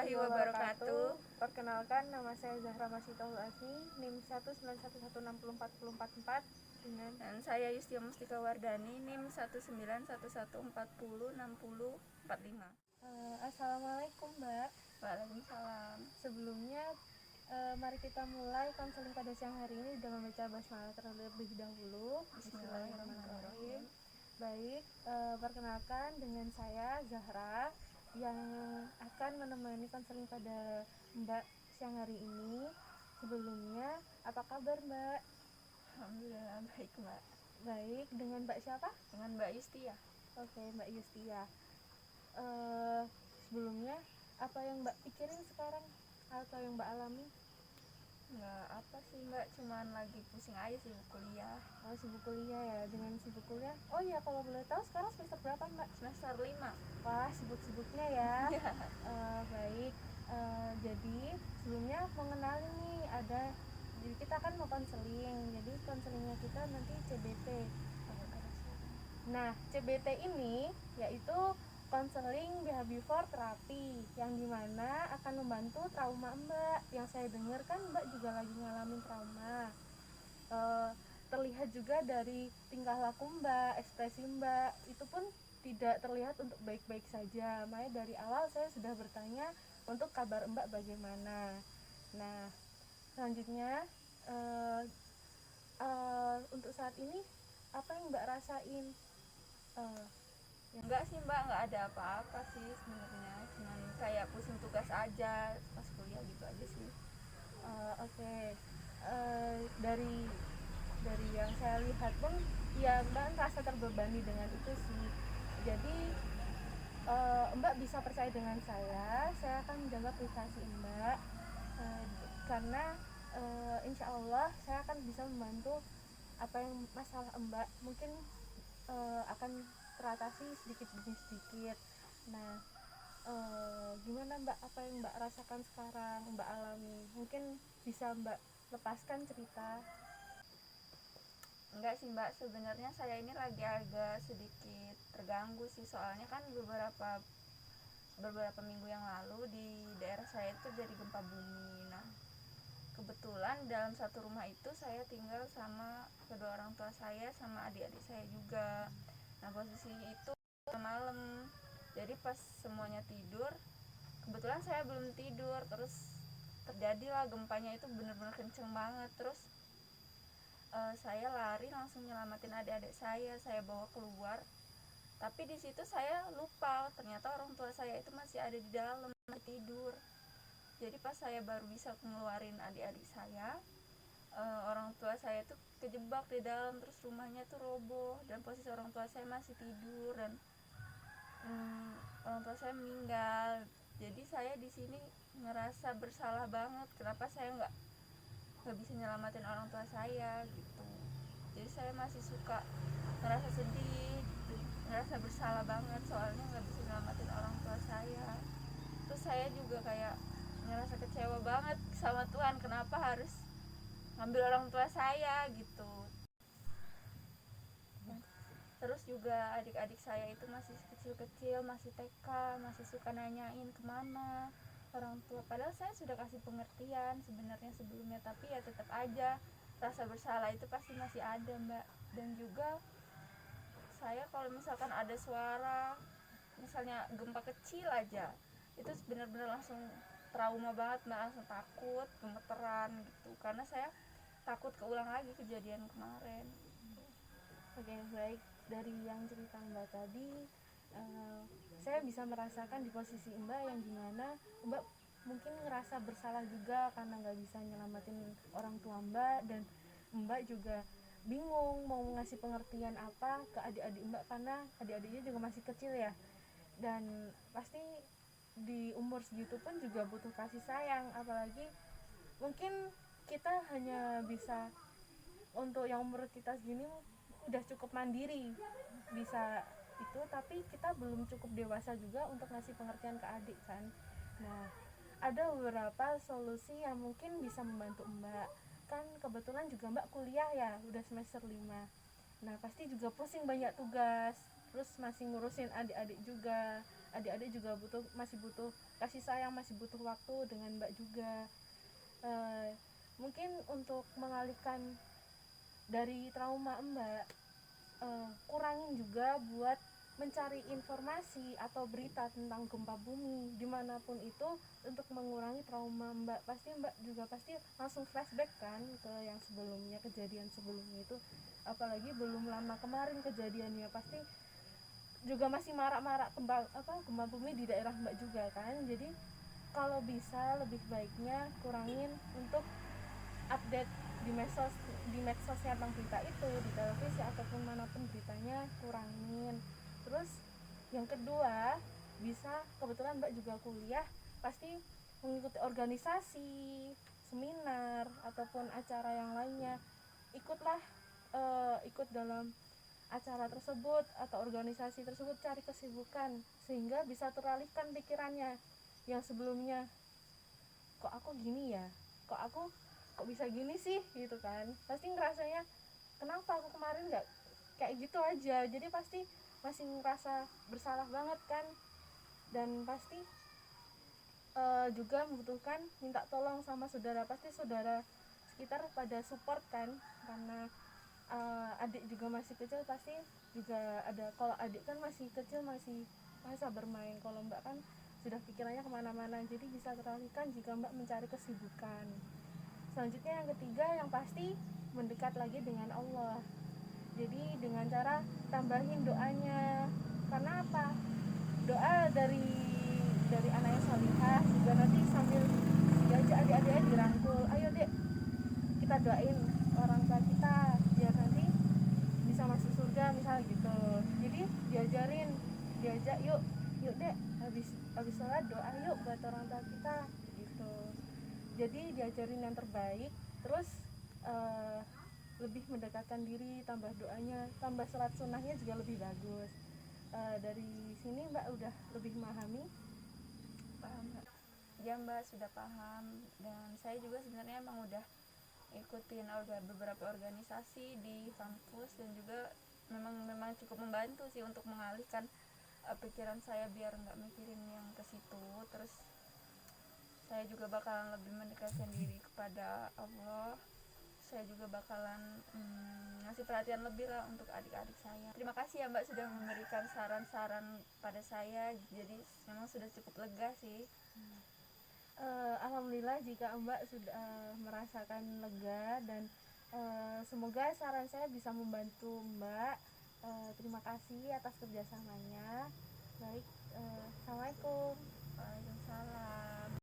warahmatullahi wabarakatuh. Perkenalkan, nama saya Zahra Masitaul Asmi, NIM 191160444 dengan Dan saya Yustia Mustika Wardani, NIM 19114060605. Assalamualaikum Mbak. Waalaikumsalam. Sebelumnya mari kita mulai konseling pada siang hari ini dengan membaca basmalah terlebih dahulu. Bismillahirrahmanirrahim. Baik, perkenalkan dengan saya Zahra yang akan menemani konseling pada Mbak siang hari ini. Sebelumnya, apa kabar Mbak? Alhamdulillah baik Mbak. Baik, dengan Mbak siapa? Dengan Mbak Yustia. Oke, Mbak Yustia. Sebelumnya, apa yang Mbak pikirin sekarang atau yang Mbak alami? Nggak apa sih Mbak, cuman lagi pusing aja sibuk kuliah. Oh, sibuk kuliah ya, dengan sibuk kuliah. Oh iya, kalau boleh tahu sekarang semester berapa Mbak? Semester 5. Wah, sibuk-sibuknya ya. Baik, jadi sebelumnya mengenali nih jadi kita kan mau konseling, jadi konselingnya kita nanti CBT. Nah, CBT ini yaitu konseling behavior terapi yang dimana akan membantu trauma Mbak. Yang saya dengar kan Mbak juga lagi ngalamin trauma. Terlihat juga dari tingkah laku Mbak, ekspresi Mbak itu pun tidak terlihat untuk baik-baik saja. Makanya dari awal saya sudah bertanya untuk kabar Mbak bagaimana. Nah, selanjutnya untuk saat ini apa yang Mbak rasain? Enggak sih Mbak, nggak ada apa-apa sih sebenarnya, cuman kayak pusing tugas aja pas kuliah gitu aja sih. Oke. Dari yang saya lihat pun ya Mbak merasa terbebani dengan itu sih. Jadi Mbak bisa percaya dengan saya akan menjaga privasi Mbak, karena insya Allah saya akan bisa membantu apa yang masalah Mbak mungkin akan teratasi sedikit demi sedikit. Nah, gimana Mbak, apa yang Mbak rasakan sekarang, Mbak alami? Mungkin bisa Mbak lepaskan cerita. Enggak sih Mbak, sebenarnya saya ini lagi agak sedikit terganggu sih, soalnya kan beberapa minggu yang lalu di daerah saya itu terjadi gempa bumi. Nah, kebetulan dalam satu rumah itu saya tinggal sama kedua orang tua saya sama adik-adik saya juga. Nah, posisinya itu malam, jadi pas semuanya tidur, kebetulan saya belum tidur, terus terjadilah gempanya itu benar-benar kenceng banget. Terus saya lari langsung nyelamatin adik-adik saya bawa keluar, tapi di situ saya lupa ternyata orang tua saya itu masih ada di dalam tidur. Jadi pas saya baru bisa ngeluarin adik-adik saya, orang tua saya tuh kejebak di dalam, terus rumahnya tuh roboh dan posisi orang tua saya masih tidur dan orang tua saya meninggal. Jadi saya di sini ngerasa bersalah banget, kenapa saya nggak bisa nyelamatin orang tua saya gitu. Jadi saya masih suka ngerasa sedih gitu, ngerasa bersalah banget soalnya nggak bisa nyelamatin orang tua saya. Terus saya juga kayak ngerasa kecewa banget sama Tuhan, kenapa harus ngambil orang tua saya gitu. Terus juga adik-adik saya itu masih kecil-kecil, masih TK, masih suka nanyain kemana orang tua, padahal saya sudah kasih pengertian sebenarnya sebelumnya, tapi ya tetap aja rasa bersalah itu pasti masih ada Mbak. Dan juga saya kalau misalkan ada suara misalnya gempa kecil aja, itu benar-benar langsung trauma banget Mbak, langsung takut, gemeteran gitu, karena saya takut keulang lagi kejadian kemarin. Oke, baik. Dari yang cerita Mbak tadi, saya bisa merasakan di posisi Mbak yang dimana Mbak mungkin ngerasa bersalah juga karena nggak bisa nyelamatin orang tua Mbak, dan Mbak juga bingung mau ngasih pengertian apa ke adik-adik Mbak karena adik-adiknya juga masih kecil ya, dan pasti di umur segitu pun juga butuh kasih sayang. Apalagi mungkin kita hanya bisa untuk yang umur kita segini udah cukup mandiri bisa itu, tapi kita belum cukup dewasa juga untuk ngasih pengertian ke adik kan. Nah, ada beberapa solusi yang mungkin bisa membantu Mbak. Kan kebetulan juga Mbak kuliah ya, udah semester 5. Nah, pasti juga pusing banyak tugas. terus masih ngurusin adik-adik juga masih butuh kasih sayang, masih butuh waktu dengan Mbak juga. Mungkin untuk mengalihkan dari trauma Mbak, kurangin juga buat mencari informasi atau berita tentang gempa bumi dimanapun itu untuk mengurangi trauma Mbak. Pasti Mbak juga pasti langsung flashback kan ke yang sebelumnya, kejadian sebelumnya itu, apalagi belum lama kemarin kejadiannya, pasti juga masih marak-marak gempa bumi di daerah Mbak juga kan. Jadi kalau bisa lebih baiknya kurangin untuk update di medsosnya tentang berita itu, di televisi ataupun manapun beritanya, kurangin. Terus yang kedua, bisa, kebetulan Mbak juga kuliah, pasti mengikuti organisasi, seminar ataupun acara yang lainnya. Ikut dalam acara tersebut atau organisasi tersebut, cari kesibukan sehingga bisa teralihkan pikirannya yang sebelumnya, kok aku gini ya, kok bisa gini sih gitu kan. Pasti ngerasanya kenapa aku kemarin nggak kayak gitu aja, jadi pasti masih ngerasa bersalah banget kan. Dan pasti juga membutuhkan minta tolong sama saudara, pasti saudara sekitar pada support kan, karena adik juga masih kecil, pasti juga ada. Kalau adik kan masih kecil, masih masa bermain, kalau Mbak kan sudah pikirannya kemana-mana, jadi bisa teralihkan jika Mbak mencari kesibukan. Selanjutnya yang ketiga, yang pasti mendekat lagi dengan Allah. Jadi dengan cara tambahin doanya. Karena apa? Doa dari anak yang salihah juga nanti sambil diajak adik-adik dirangkul, ayo dek kita doain orang tua kita biar nanti bisa masuk surga misal gitu. Jadi diajak yuk dek, habis sholat doa yuk buat orang tua kita gitu. Jadi diajarin yang terbaik, terus lebih mendekatkan diri, tambah doanya, tambah sholat sunnahnya juga lebih bagus. Dari sini Mbak udah lebih memahami? Paham Mbak? Ya Mbak, sudah paham. Dan saya juga sebenarnya emang udah ikutin beberapa organisasi di kampus, dan juga memang cukup membantu sih untuk mengalihkan pikiran saya biar nggak mikirin yang ke situ. Terus saya juga bakalan lebih mendekatkan diri kepada Allah. Saya juga bakalan ngasih perhatian lebih lah untuk adik-adik saya. Terima kasih ya Mbak sudah memberikan saran-saran pada saya, jadi memang sudah cukup lega sih. Alhamdulillah jika Mbak sudah merasakan lega, dan semoga saran saya bisa membantu Mbak. Terima kasih atas kerjasamanya.